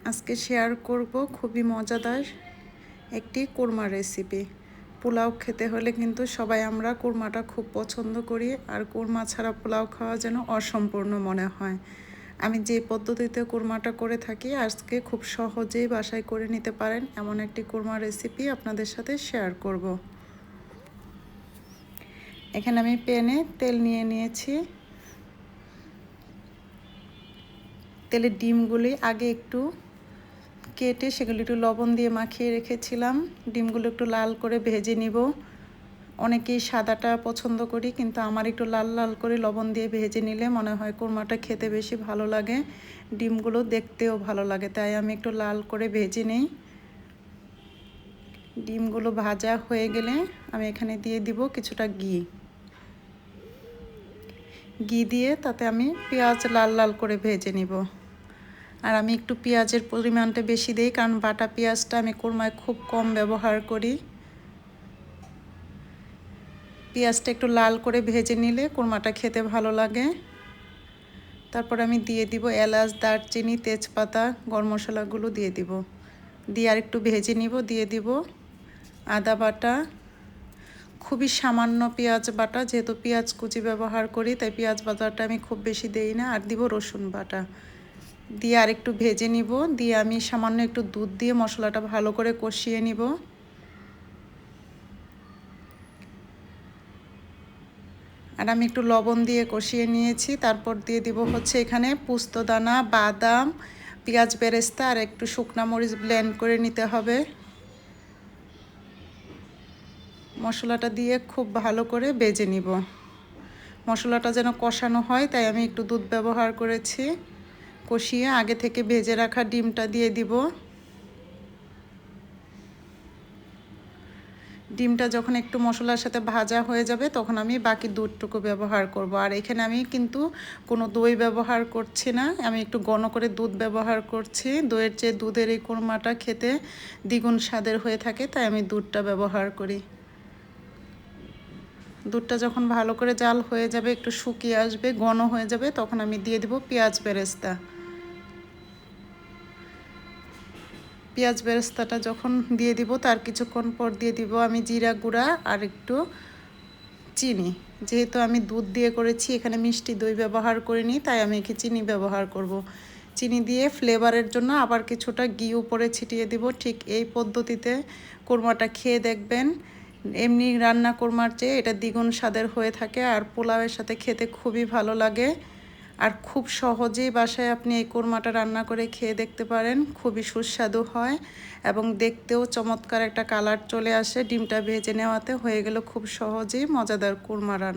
আজকে শেয়ার করব খুবই মজাদার একটি কোরমা রেসিপি। পোলাও খেতে হলে কিন্তু সবাই আমরা কোরমাটা খুব পছন্দ করি, আর কোরমা ছাড়া পোলাও খাওয়া যেন অসম্পূর্ণ মনে হয়। আমি যে পদ্ধতিতে কোরমাটা করে থাকি আজকে খুব সহজেই বাসায় করে নিতে পারেন এমন একটি কোরমা রেসিপি আপনাদের সাথে শেয়ার করব। এখানে আমি প্যানে তেল নিয়ে নিয়েছি। তেলের ডিমগুলি আগে একটু কেটে সেগুলো একটু লবণ দিয়ে মাখিয়ে রেখেছিলাম। ডিমগুলো একটু লাল করে ভেজে নিব। অনেকেই সাদাটা পছন্দ করি, কিন্তু আমার একটু লাল লাল করে লবণ দিয়ে ভেজে নিলে মনে হয় কোরমাটা খেতে বেশি ভালো লাগে, ডিমগুলো দেখতেও ভালো লাগে, তাই আমি একটু লাল করে ভেজে নিই। ডিমগুলো ভাজা হয়ে গেলে আমি এখানে দিয়ে দিব কিছুটা ঘি দিয়ে তাতে আমি পেঁয়াজ লাল লাল করে ভেজে নিব। আর আমি একটু পেঁয়াজের পরিমাণটা বেশি দিই, কারণ বাটা পেঁয়াজটা আমি কোরমায় খুব কম ব্যবহার করি। পেঁয়াজটা একটু লাল করে ভেজে নিলে কোরমাটা খেতে ভালো লাগে। তারপর আমি দিয়ে দিব এলাচ, দারচিনি, তেজপাতা, গরম মশলাগুলো দিয়ে দিব। দিয়ে আর একটু ভেজে নিব। দিয়ে দিব আদা বাটা, খুবই সামান্য পেঁয়াজ বাটা, যেহেতু পেঁয়াজ কুচি ব্যবহার করি তাই পেঁয়াজ বাটাটা আমি খুব বেশি দেই না। আর দিব রসুন বাটা, দিয়ে আর একটু ভেজে নিব। দিয়ে আমি সামান্য একটু দুধ দিয়ে মশলাটা ভালো করে কষিয়ে নিব। আর আমি একটু লবণ দিয়ে কষিয়ে নিয়েছি। তারপর দিয়ে দিব হচ্ছে এখানে পোস্তদানা, বাদাম, পেঁয়াজ বেরেস্তা আর একটু শুকনা মরিচ ব্লেন্ড করে নিতে হবে। মশলাটা দিয়ে খুব ভালো করে ভেজে নিব। মশলাটা যেন কষানো হয় তাই আমি একটু দুধ ব্যবহার করেছি। কষিয়ে আগে থেকে ভেজে রাখা ডিমটা দিয়ে দিব। ডিমটা যখন একটু মশলার সাথে ভাজা হয়ে যাবে তখন আমি বাকি দুধটুকু ব্যবহার করব। আর এখানে আমি কিন্তু কোনো দই ব্যবহার করছি না, আমি একটু ঘন করে দুধ ব্যবহার করছি। দইয়ের চেয়ে দুধের এই কোরমাটা খেতে দ্বিগুণ স্বাদের হয়ে থাকে, তাই আমি দুধটা ব্যবহার করি। দুধটা যখন ভালো করে জাল হয়ে যাবে, একটু শুকিয়ে আসবে, ঘন হয়ে যাবে, তখন আমি দিয়ে দিব পেঁয়াজ বেরেস্তা। পেঁয়াজ বেরেস্তাটা যখন দিয়ে দিব তার কিছুক্ষণ পর দিয়ে দিব আমি জিরা গুঁড়া আর একটু চিনি। যেহেতু আমি দুধ দিয়ে করেছি, এখানে মিষ্টি দই ব্যবহার করিনি, তাই আমি এখানে চিনি ব্যবহার করব। চিনি দিয়ে ফ্লেভারের জন্য আবার কিছুটা ঘি উপরে ছিটিয়ে দিব। ঠিক এই পদ্ধতিতে কোরমাটা খেয়ে দেখবেন, এমনি রান্না কোরমার চেয়ে এটা দ্বিগুণ স্বাদের হয়ে থাকে, আর পোলাওয়ের সাথে খেতে খুবই ভালো লাগে। আর খুব সহজেই বাসায় আপনি এই কোরমাটা রান্না করে খেয়ে দেখতে পারেন, খুবই সুস্বাদু হয় এবং দেখতেও চমৎকার একটা কালার চলে আসে। ডিমটা ভেজে নেওয়াতে হয়ে গেল খুব সহজেই মজাদার কোরমা রান্না।